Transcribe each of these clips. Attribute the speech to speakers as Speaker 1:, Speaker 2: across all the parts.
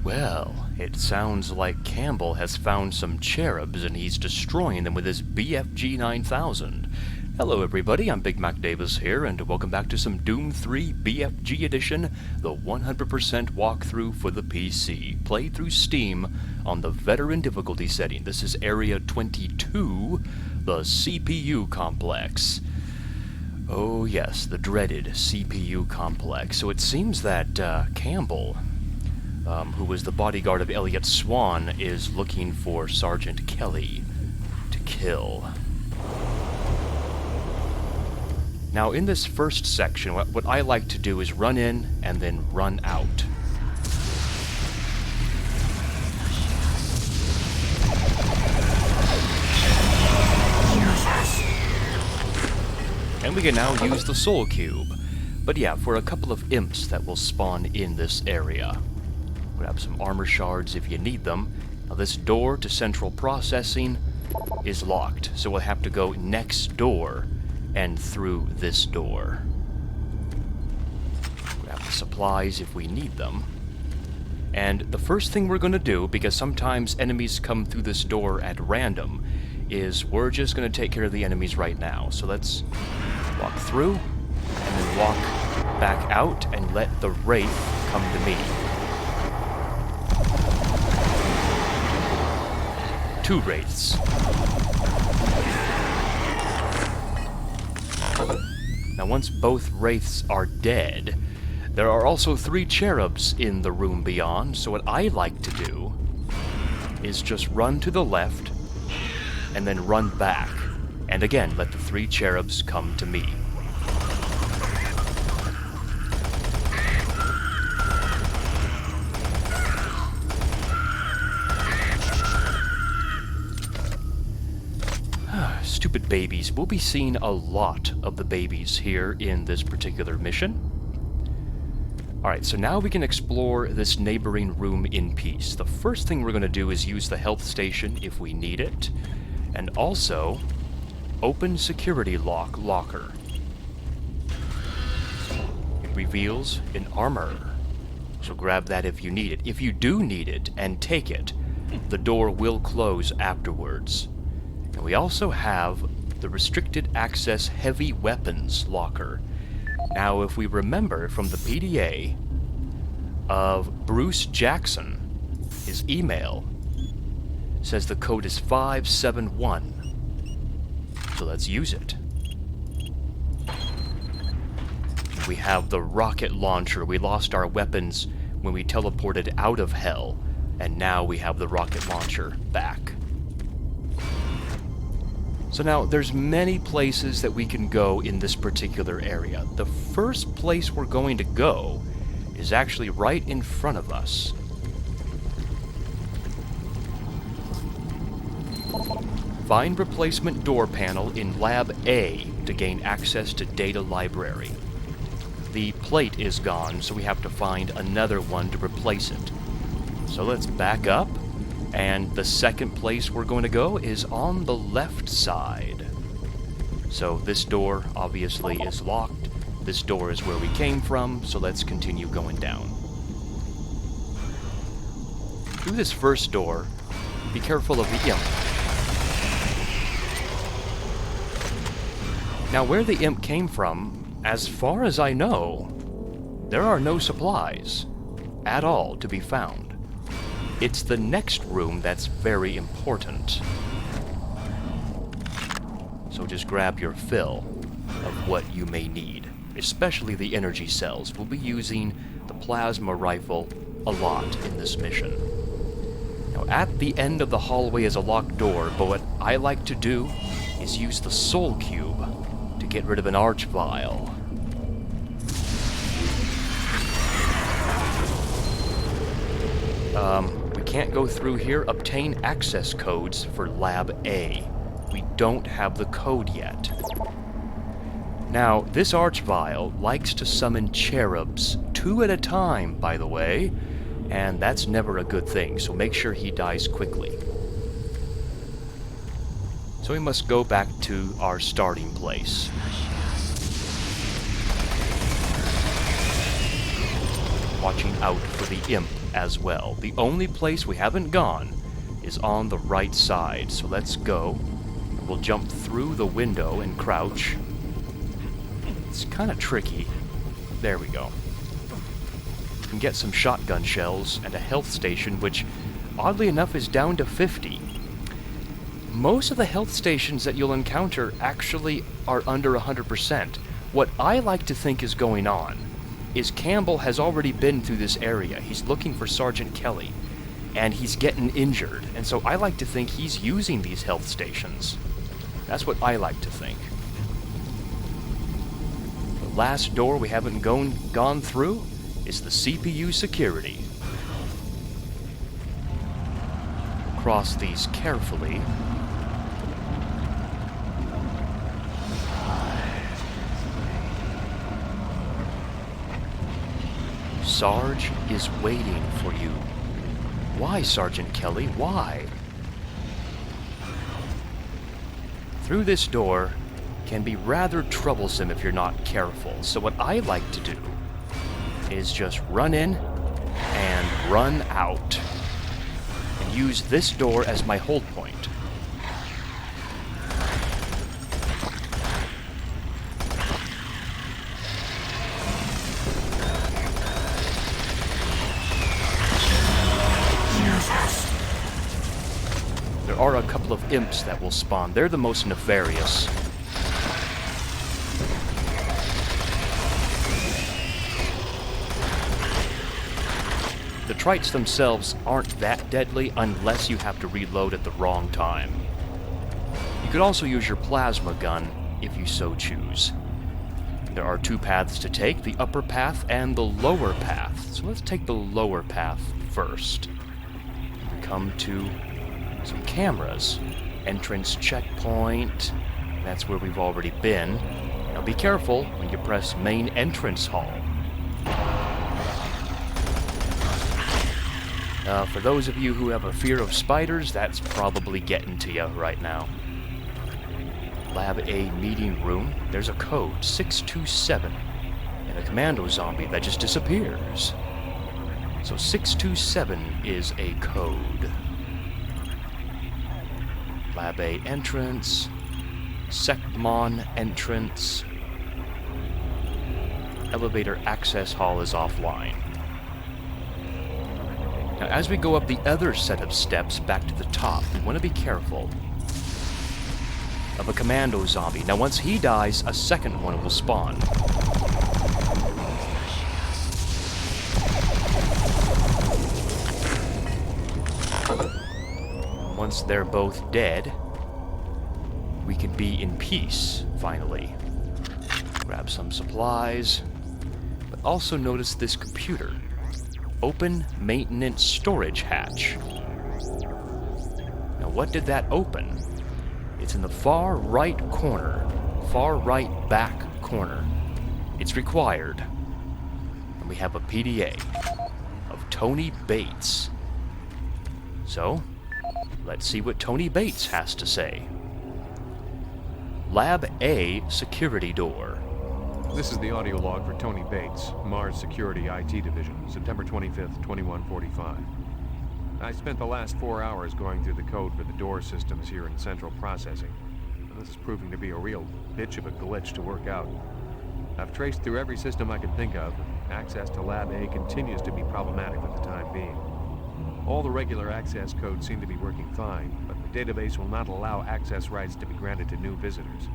Speaker 1: Well, it sounds like Campbell has found some cherubs and he's destroying them with his BFG 9000. Hello everybody, I'm Big Mac Davis here, and welcome back to some Doom 3 BFG Edition, the 100% walkthrough for the PC, played through Steam on the Veteran difficulty setting. This is Area 22, the CPU Complex. Oh yes, the dreaded CPU Complex. So it seems that Campbell, who was the bodyguard of Elliot Swan, is looking for Sergeant Kelly to kill. Now, in this first section, what I like to do is run in and then run out. And we can now use the Soul Cube. But yeah, for a couple of imps that will spawn in this area. Grab some armor shards if you need them. Now, this door to central processing is locked, so we'll have to go next door and through this door. Grab the supplies if we need them. And the first thing we're going to do, because sometimes enemies come through this door at random, is we're just going to take care of the enemies right now. So let's walk through, and then walk back out, and let the Wraith come to me. Two Wraiths. Now, once both Wraiths are dead, there are also 3 cherubs in the room beyond, so what I like to do is just run to the left, and then run back, and again, let the 3 cherubs come to me. Stupid babies. We'll be seeing a lot of the babies here in this particular mission. Alright, so now we can explore this neighboring room in peace. The first thing we're going to do is use the health station if we need it, and also open security locker. It reveals an armor, so grab that if you need it. If you do need it and take it, the door will close afterwards. And we also have the restricted access heavy weapons locker. Now, if we remember from the PDA of Bruce Jackson, his email says the code is 571. So let's use it. We have the rocket launcher. We lost our weapons when we teleported out of hell, and now we have the rocket launcher back. So now, there's many places that we can go in this particular area. The first place we're going to go is actually right in front of us. Find replacement door panel in Lab A to gain access to data library. The plate is gone, so we have to find another one to replace it. So let's back up. And the second place we're going to go is on the left side. So this door obviously is locked. This door is where we came from, so let's continue going down. Through this first door, be careful of the imp. Now, where the imp came from, as far as I know, there are no supplies at all to be found. It's the next room that's very important. So just grab your fill of what you may need, especially the energy cells. We'll be using the plasma rifle a lot in this mission. Now, at the end of the hallway is a locked door, but what I like to do is use the Soul Cube to get rid of an arch vial. We can't go through here. Obtain access codes for Lab A. We don't have the code yet. Now, this arch vial likes to summon cherubs, 2 at a time, by the way, and that's never a good thing, so make sure he dies quickly. So we must go back to our starting place. Watching out for the imp as well. The only place we haven't gone is on the right side, so let's go. We'll jump through the window and crouch. It's kind of tricky. There we go. You can get some shotgun shells and a health station, which, oddly enough, is down to 50. Most of the health stations that you'll encounter actually are under 100%. What I like to think is going on is Campbell has already been through this area. He's looking for Sergeant Kelly, and he's getting injured. And so I like to think he's using these health stations. That's what I like to think. The last door we haven't gone through is the CPU security. Cross these carefully. Sarge is waiting for you. Why, Sergeant Kelly? Why? Through this door can be rather troublesome if you're not careful. So what I like to do is just run in and run out. And use this door as my hold point. There are a couple of imps that will spawn. They're the most nefarious. The trites themselves aren't that deadly unless you have to reload at the wrong time. You could also use your plasma gun if you so choose. There are two paths to take, the upper path and the lower path. So let's take the lower path first. We come to some cameras. Entrance checkpoint. That's where we've already been. Now be careful when you press main entrance hall. For those of you who have a fear of spiders, that's probably getting to you right now. Lab A meeting room. There's a code, 627, and a commando zombie that just disappears. So 627 is a code. Lab A entrance. Secmon entrance. Elevator access hall is offline. Now, as we go up the other set of steps back to the top, we want to be careful of a commando zombie. Now, once he dies, a second one will spawn. Once they're both dead, we can be in peace, finally. Grab some supplies, but also notice this computer. Open maintenance storage hatch. Now, what did that open? It's in the far right corner, far right back corner. It's required. And we have a PDA of Tony Bates. So, let's see what Tony Bates has to say. Lab A security door.
Speaker 2: This is the audio log for Tony Bates, Mars Security IT Division, September 25th, 2145. I spent the last 4 hours going through the code for the door systems here in Central Processing. And this is proving to be a real bitch of a glitch to work out. I've traced through every system I could think of, and access to Lab A continues to be problematic for the time being. All the regular access codes seem to be working fine, but the database will not allow access rights to be granted to new visitors.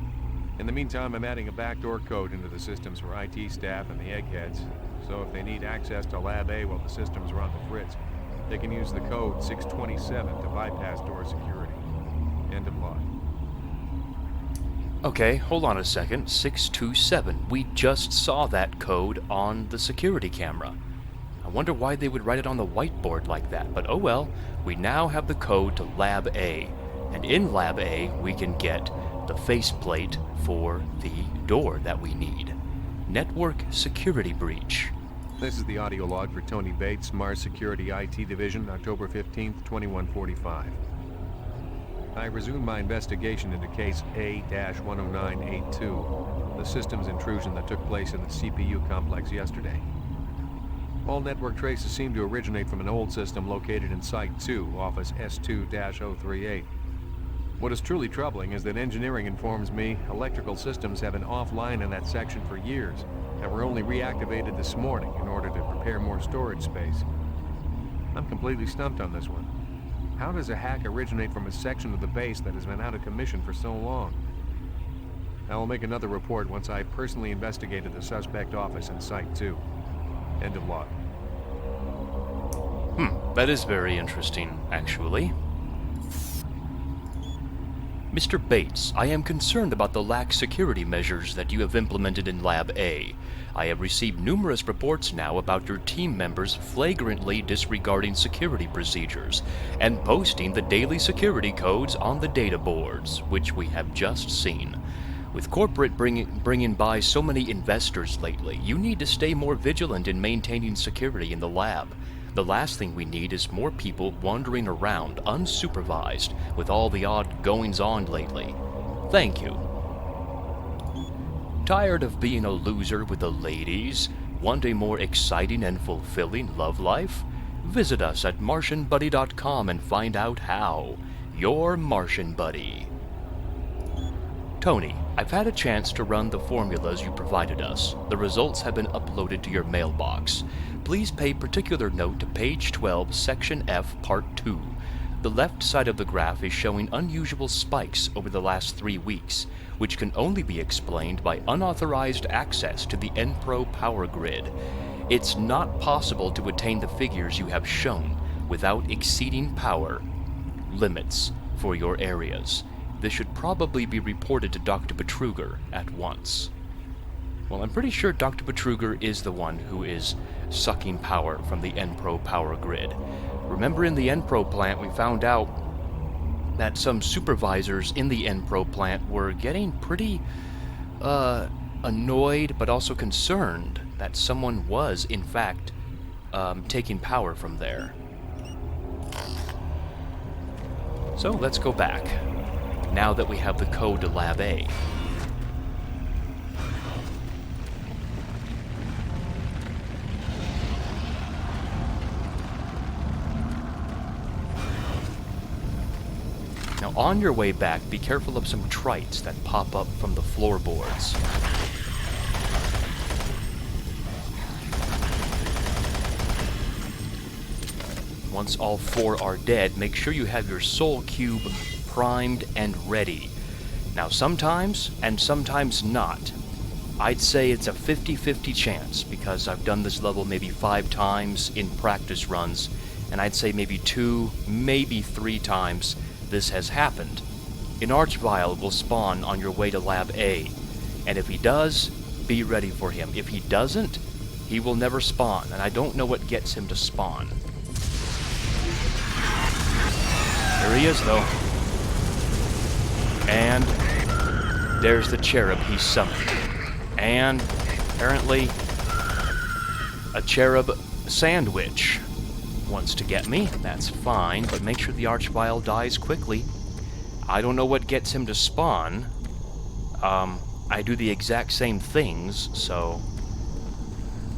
Speaker 2: In the meantime, I'm adding a backdoor code into the systems for IT staff and the eggheads, so if they need access to Lab A while the systems are on the fritz, they can use the code 627 to bypass door security. End of log.
Speaker 1: Okay, hold on a second. 627. We just saw that code on the security camera. I wonder why they would write it on the whiteboard like that, but oh well. We now have the code to Lab A, and in Lab A we can get the faceplate for the door that we need. Network security breach.
Speaker 2: This is the audio log for Tony Bates, Mars Security IT Division, October 15th, 2145. I resumed my investigation into case A-10982, the systems intrusion that took place in the CPU complex yesterday. All network traces seem to originate from an old system located in Site 2, Office S2-038. What is truly troubling is that engineering informs me electrical systems have been offline in that section for years, and were only reactivated this morning in order to prepare more storage space. I'm completely stumped on this one. How does a hack originate from a section of the base that has been out of commission for so long? I will make another report once I personally investigated the suspect office in Site 2. End of log.
Speaker 1: That is very interesting, actually. Mr. Bates, I am concerned about the lax security measures that you have implemented in Lab A. I have received numerous reports now about your team members flagrantly disregarding security procedures and posting the daily security codes on the data boards, which we have just seen. With corporate bringing by so many investors lately, you need to stay more vigilant in maintaining security in the lab. The last thing we need is more people wandering around unsupervised with all the odd goings-on lately. Thank you. Tired of being a loser with the ladies? Want a more exciting and fulfilling love life? Visit us at MartianBuddy.com and find out how. Your Martian Buddy. Tony, I've had a chance to run the formulas you provided us. The results have been uploaded to your mailbox. Please pay particular note to page 12, section F, part 2. The left side of the graph is showing unusual spikes over the last 3 weeks, which can only be explained by unauthorized access to the NPRO power grid. It's not possible to attain the figures you have shown without exceeding power limits for your areas. This should probably be reported to Dr. Betruger at once. Well, I'm pretty sure Dr. Betruger is the one who is sucking power from the NPRO power grid. Remember, in the NPRO plant we found out that some supervisors in the NPRO plant were getting pretty annoyed but also concerned that someone was, in fact, taking power from there. So let's go back, now that we have the code to Lab A. Now, on your way back, be careful of some trites that pop up from the floorboards. Once all 4 are dead, make sure you have your soul cube primed and ready. Now, sometimes, and sometimes not. I'd say it's a 50-50 chance, because I've done this level maybe 5 times in practice runs, and I'd say maybe 2, maybe 3 times this has happened. An Archvile will spawn on your way to Lab A, and if he does, be ready for him. If he doesn't, he will never spawn, and I don't know what gets him to spawn. There he is, though. And there's the cherub he summoned. And apparently a cherub sandwich wants to get me. That's fine, but make sure the Archvile dies quickly. I don't know what gets him to spawn. I do the exact same things, so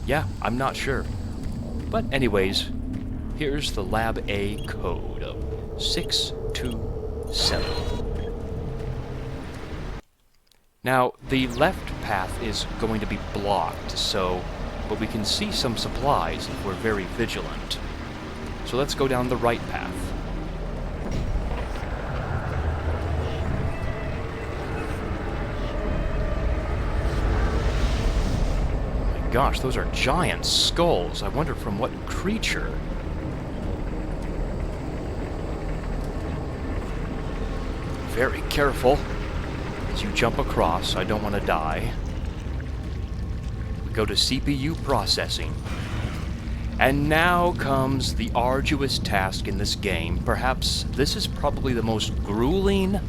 Speaker 1: yeah, I'm not sure. But anyways, here's the Lab A code of 627. Now, the left path is going to be blocked, but we can see some supplies if we're very vigilant. So let's go down the right path. Oh my gosh, those are giant skulls. I wonder from what creature. Very careful as you jump across. I don't want to die. We go to CPU processing. And now comes the arduous task in this game. Perhaps this is probably the most grueling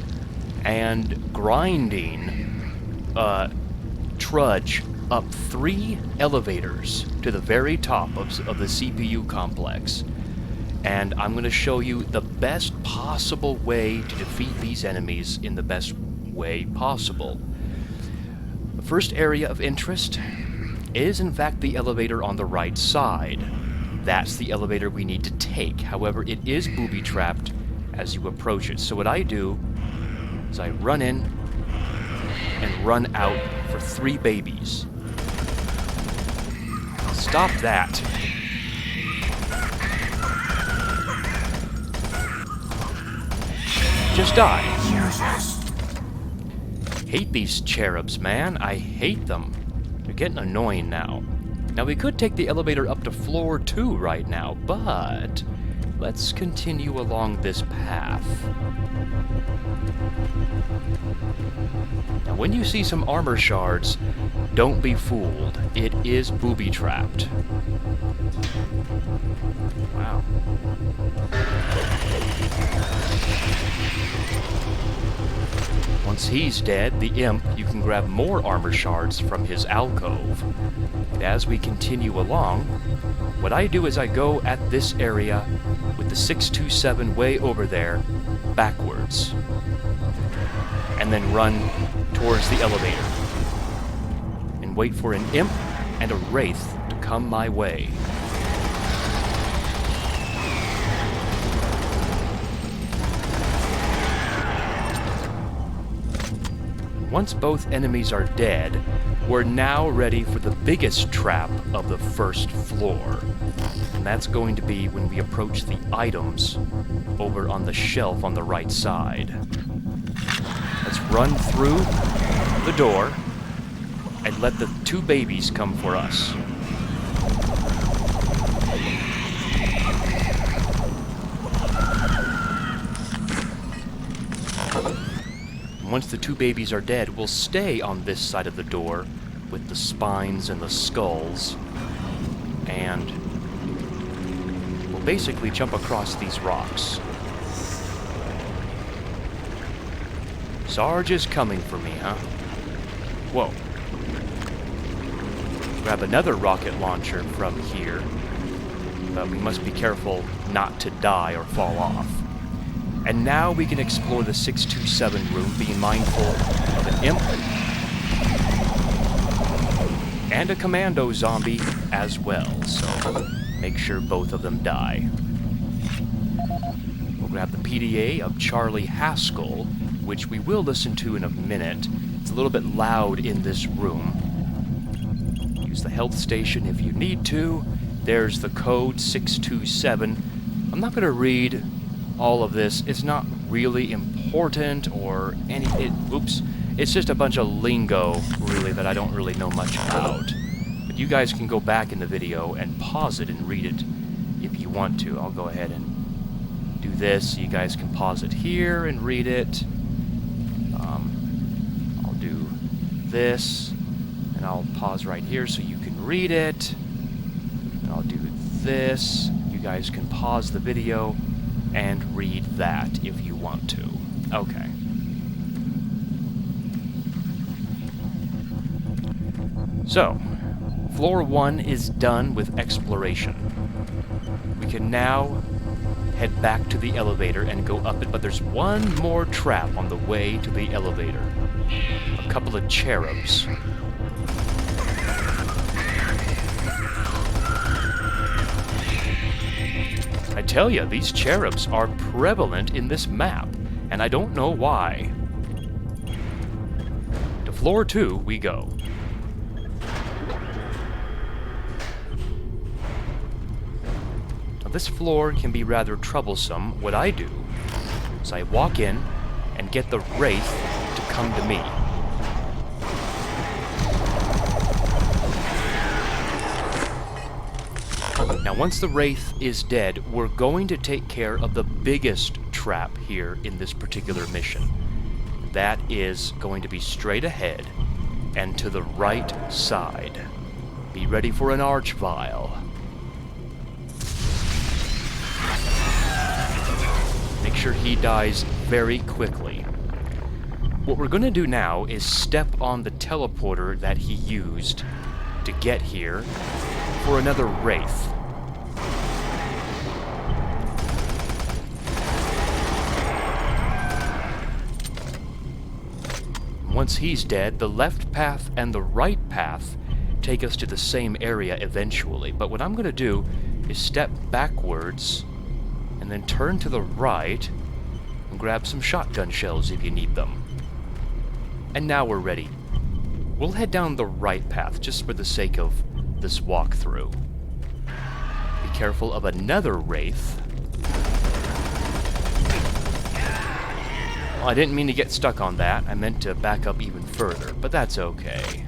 Speaker 1: and grinding trudge up 3 elevators to the very top of the CPU complex. And I'm going to show you the best possible way to defeat these enemies in the best way possible. The first area of interest, is in fact the elevator on the right side. That's the elevator we need to take. However, it is booby-trapped as you approach it. So what I do is I run in and run out for 3 babies. Stop that. Just die. Hate these cherubs, man. I hate them. They're getting annoying now. Now, we could take the elevator up to floor 2 right now, but let's continue along this path. Now, when you see some armor shards, don't be fooled. It is booby-trapped. Wow. Once he's dead, the imp, you can grab more armor shards from his alcove. And as we continue along, what I do is I go at this area with the 627 way over there, backwards. And then run towards the elevator. And wait for an imp and a wraith to come my way. Once both enemies are dead, we're now ready for the biggest trap of the first floor. And that's going to be when we approach the items over on the shelf on the right side. Let's run through the door and let the 2 babies come for us. Once the 2 babies are dead, we'll stay on this side of the door with the spines and the skulls, and we'll basically jump across these rocks. Sarge is coming for me, huh? Whoa. Grab another rocket launcher from here, but we must be careful not to die or fall off. And now we can explore the 627 room, being mindful of an imp and a commando zombie as well, so make sure both of them die. We'll grab the PDA of Charlie Haskell, which we will listen to in a minute. It's a little bit loud in this room. Use the health station if you need to. There's the code 627. I'm not going to read all of this. It's not really important or oops. It's just a bunch of lingo, really, that I don't really know much about. But you guys can go back in the video and pause it and read it if you want to. I'll go ahead and do this. You guys can pause it here and read it. I'll do this, and I'll pause right here so you can read it. And I'll do this. You guys can pause the video and read that if you want to. Okay. So, floor 1 is done with exploration. We can now head back to the elevator and go up it, but there's one more trap on the way to the elevator. A couple of cherubs. I tell you, these cherubs are prevalent in this map, and I don't know why. To floor 2 we go. Now this floor can be rather troublesome. What I do is I walk in and get the wraith to come to me. Now, once the wraith is dead, we're going to take care of the biggest trap here in this particular mission. That is going to be straight ahead and to the right side. Be ready for an archvile. Make sure he dies very quickly. What we're going to do now is step on the teleporter that he used to get here for another wraith. Once he's dead, the left path and the right path take us to the same area eventually. But what I'm going to do is step backwards and then turn to the right and grab some shotgun shells if you need them. And now we're ready. We'll head down the right path just for the sake of this walkthrough. Be careful of another wraith. Well, I didn't mean to get stuck on that. I meant to back up even further, but that's okay.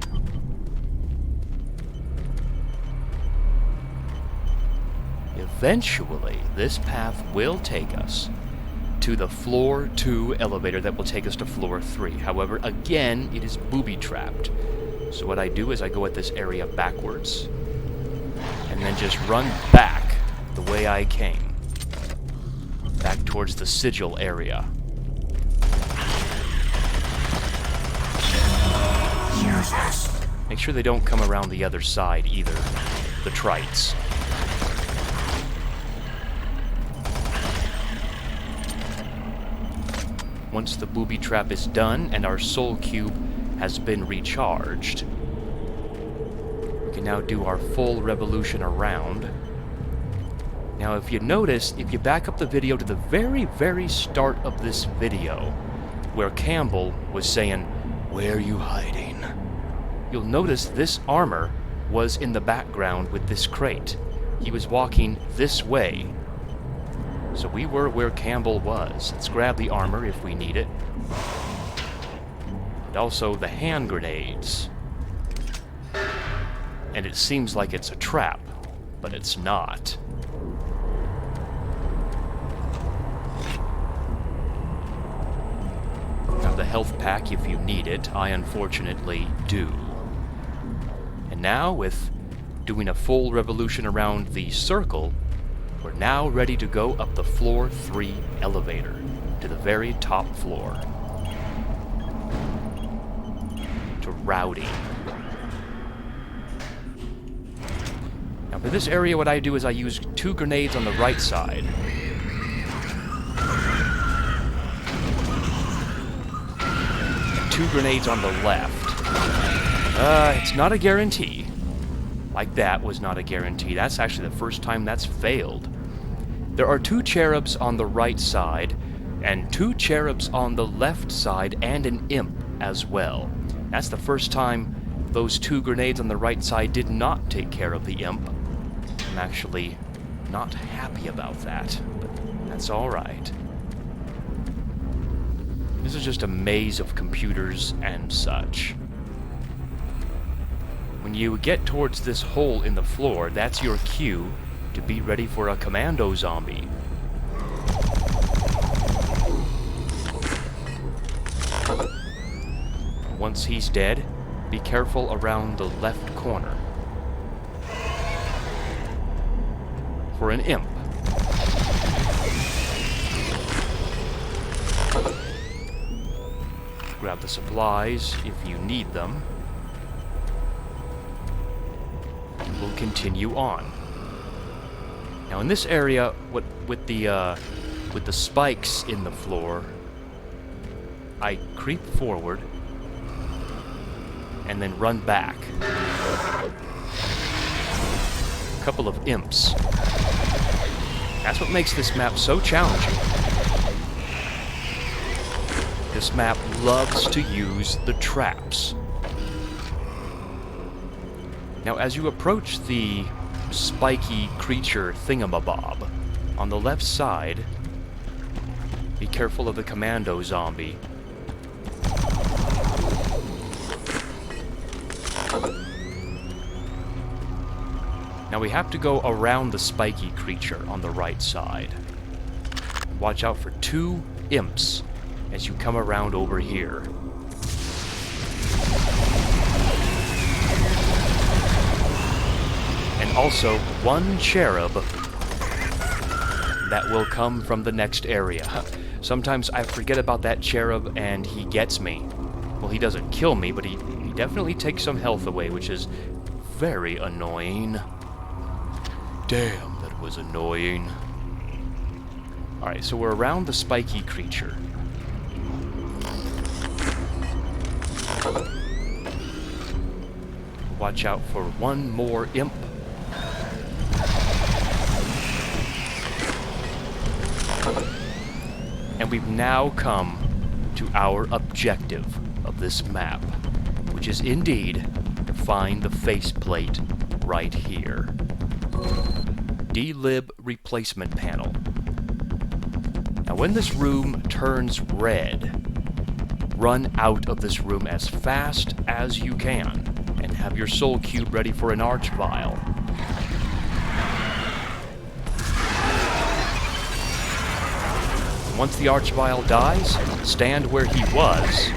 Speaker 1: Eventually, this path will take us to the floor 2 elevator that will take us to floor 3. However, again, it is booby-trapped. So what I do is I go at this area backwards, and then just run back the way I came. Back towards the sigil area. Make sure they don't come around the other side either, the trites. Once the booby trap is done and our soul cube has been recharged, we can now do our full revolution around. Now if you notice, if you back up the video to the very, very start of this video, where Campbell was saying, "Where are you hiding?" You'll notice this armor was in the background with this crate. He was walking this way. So we were where Campbell was. Let's grab the armor if we need it. And also the hand grenades. And it seems like it's a trap, but it's not. Now the health pack if you need it. I unfortunately do. And now with doing a full revolution around the circle, we're now ready to go up the floor 3 elevator to the very top floor. To Rowdy. Now for this area what I do is I use 2 grenades on the right side. And 2 grenades on the left. It's not a guarantee. Like that was not a guarantee. That's actually the first time that's failed. There are 2 cherubs on the right side, and 2 cherubs on the left side, and an imp as well. That's the first time those 2 grenades on the right side did not take care of the imp. I'm actually not happy about that, but that's alright. This is just a maze of computers and such. When you get towards this hole in the floor, that's your cue to be ready for a commando zombie. Once he's dead, be careful around the left corner. For an imp. Grab the supplies if you need them. We'll continue on. Now in this area, with the spikes in the floor, I creep forward and then run back. A couple of imps. That's what makes this map so challenging. This map loves to use the traps. Now, as you approach the spiky creature thingamabob, on the left side, be careful of the commando zombie. Now we have to go around the spiky creature on the right side. Watch out for 2 imps as you come around over here. And also 1 cherub that will come from the next area. Sometimes I forget about that cherub and he gets me. Well, he doesn't kill me, but he definitely takes some health away, which is very annoying. Damn, that was annoying. Alright, so we're around the spiky creature. watch out for one more imp. And we've now come to our objective of this map, which is indeed to find the faceplate right here. D-lib replacement panel. Now when this room turns red, run out of this room as fast as you can and have your soul cube ready for an arch vial. Once the arch vial dies, stand where he was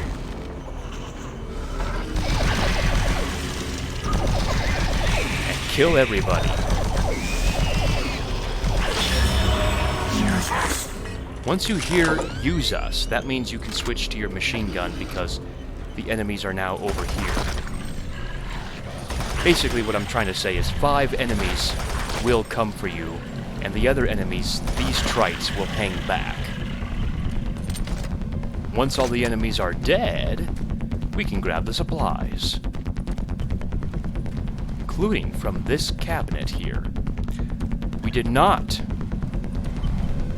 Speaker 1: and kill everybody. Once you hear "use us," that means you can switch to your machine gun because the enemies are now over here. Basically what I'm trying to say is 5 enemies will come for you, and the other enemies, these trites, will hang back. Once all the enemies are dead, we can grab the supplies, including from this cabinet here. We did not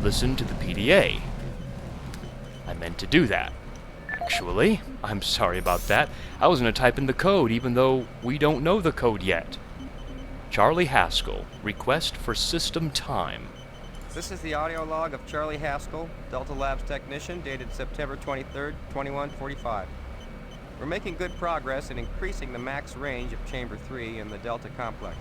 Speaker 1: listen to the PDA. I meant to do that, actually. I'm sorry about that. I was going to type in the code even though we don't know the code yet. Charlie Haskell, request for system time.
Speaker 3: This is the audio log of Charlie Haskell, Delta Labs technician, dated September 23rd, 2145. We're making good progress in increasing the max range of Chamber 3 in the Delta complex.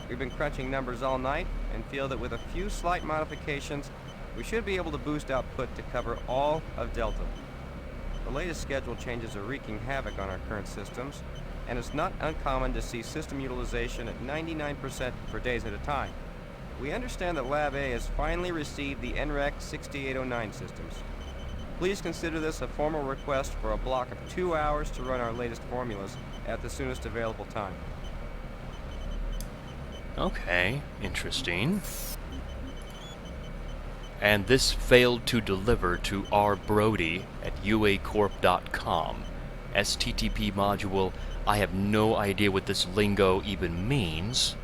Speaker 3: We've been crunching numbers all night and feel that with a few slight modifications, we should be able to boost output to cover all of Delta. The latest schedule changes are wreaking havoc on our current systems, and it's not uncommon to see system utilization at 99% for days at a time. We understand that Lab A has finally received the NREC 6809 systems. Please consider this a formal request for a block of 2 hours to run our latest formulas at the soonest available time.
Speaker 1: Okay, interesting. And this failed to deliver to R. Brody at uacorp.com. STTP module, I have no idea what this lingo even means.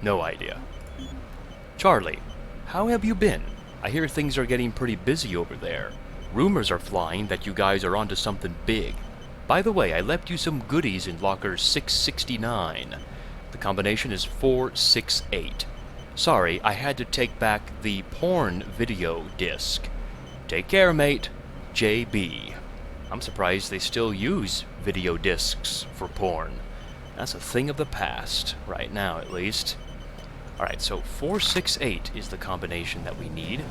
Speaker 1: No idea. Charlie, how have you been? I hear things are getting pretty busy over there. Rumors are flying that you guys are onto something big. By the way, I left you some goodies in locker 669. The combination is 468. Sorry, I had to take back the porn video disc. Take care, mate. JB. I'm surprised they still use video discs for porn. That's a thing of the past, right now at least. Alright, so 468 is the combination that we need.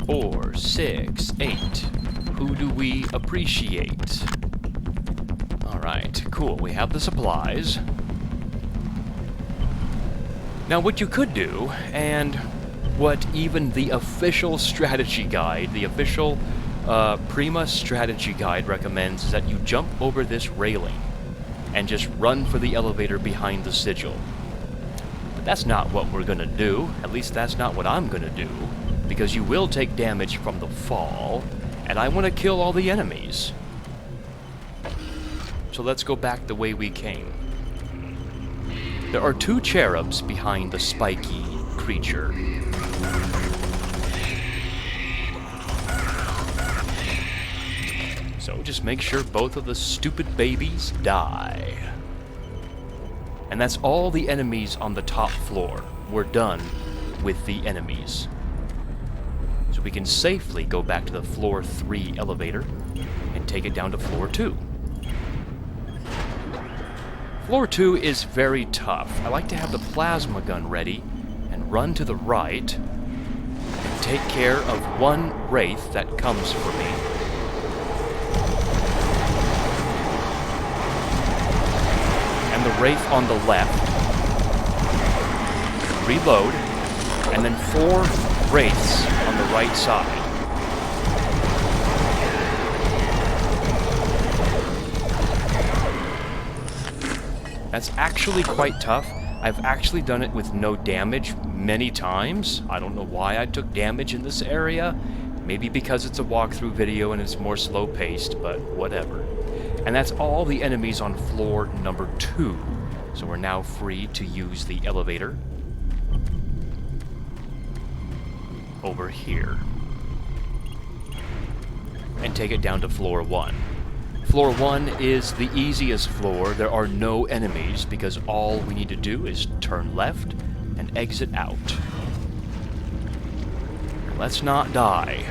Speaker 1: 468. Who do we appreciate? Alright, cool. We have the supplies. Now what you could do, and what even the official strategy guide, the official Prima strategy guide recommends, is that you jump over this railing and just run for the elevator behind the sigil. But that's not what we're gonna do. At least that's not what I'm gonna do, because you will take damage from the fall, and I want to kill all the enemies. So let's go back the way we came. There are 2 cherubs behind the spiky creature. So just make sure both of the stupid babies die. And that's all the enemies on the top floor. We're done with the enemies. So we can safely go back to the floor 3 elevator and take it down to floor 2. Floor 2 is very tough. I like to have the plasma gun ready and run to the right and take care of one wraith that comes for me. And the wraith on the left. Reload, and then 4 wraiths on the right side. That's actually quite tough. I've actually done it with no damage many times. I don't know why I took damage in this area. Maybe because it's a walkthrough video and it's more slow-paced, but whatever. And that's all the enemies on floor number 2. So we're now free to use the elevator over here and take it down to floor 1. Floor 1 is the easiest floor. There are no enemies because all we need to do is turn left and exit out. Let's not die.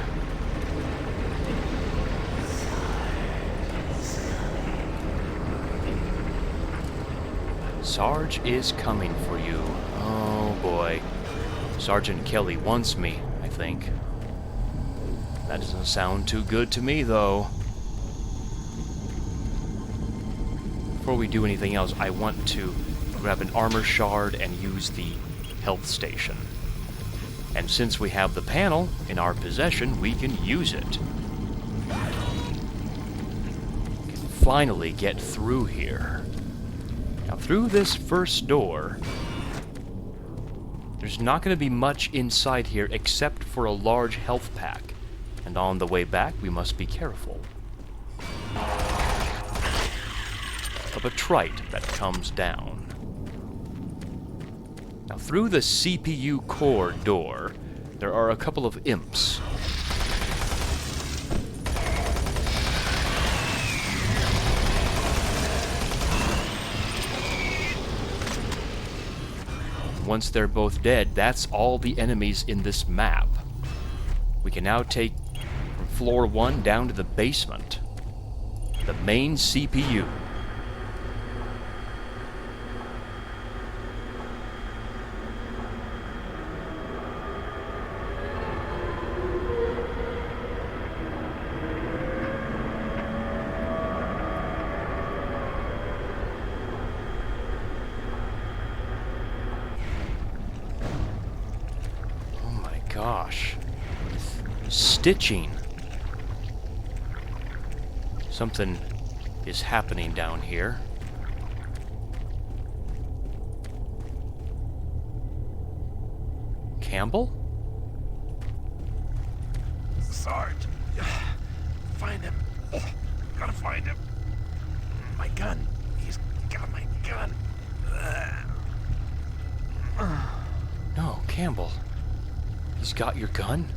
Speaker 1: Sarge is coming for you. Oh boy. Sergeant Kelly wants me, I think. That doesn't sound too good to me, though. Before we do anything else, I want to grab an armor shard and use the health station. And since we have the panel in our possession, we can use it. We can finally get through here. Now, through this first door, there's not going to be much inside here except for a large health pack. And on the way back, we must be careful of a trite that comes down. Now, through the CPU core door, there are a couple of imps. Once they're both dead, that's all the enemies in this map. We can now take from floor 1 down to the basement, the main CPU. Gosh. Stitching. Something is happening down here. Campbell?
Speaker 4: Sarge. Find him. Gotta find him. My gun. He's got my gun.
Speaker 1: No, Campbell. He's got your gun?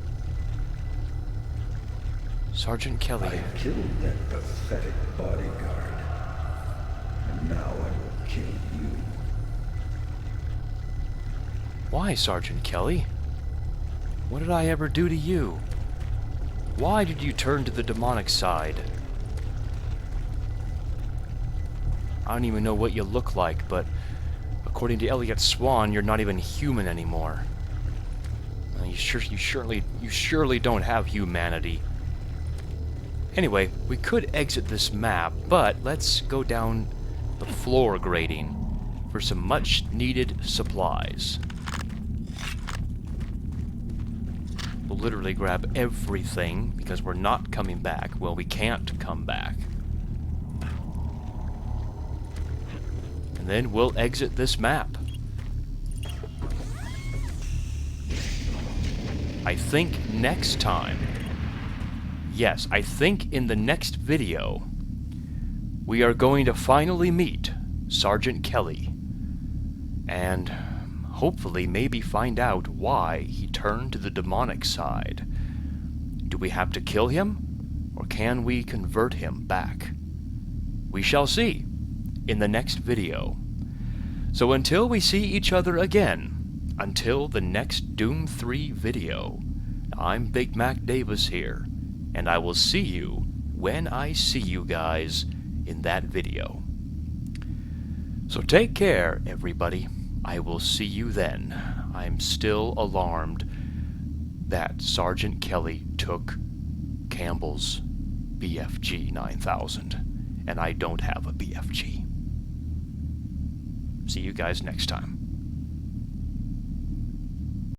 Speaker 1: Sergeant Kelly.
Speaker 5: I killed that pathetic bodyguard. And now I will kill you.
Speaker 1: Why, Sergeant Kelly? What did I ever do to you? Why did you turn to the demonic side? I don't even know what you look like, but according to Elliot Swan, you're not even human anymore. You surely don't have humanity. Anyway, we could exit this map, but let's go down the floor grading for some much-needed supplies. We'll literally grab everything because we're not coming back. Well, we can't come back. And then we'll exit this map. I think next time, yes, I think in the next video, we are going to finally meet Sergeant Kelly, and hopefully maybe find out why he turned to the demonic side. Do we have to kill him, or can we convert him back? We shall see in the next video. So until we see each other again, until the next Doom 3 video, I'm Big Mac Davis here, and I will see you when I see you guys in that video. So take care, everybody. I will see you then. I'm still alarmed that Sergeant Kelly took Campbell's BFG 9000, and I don't have a BFG. See you guys next time.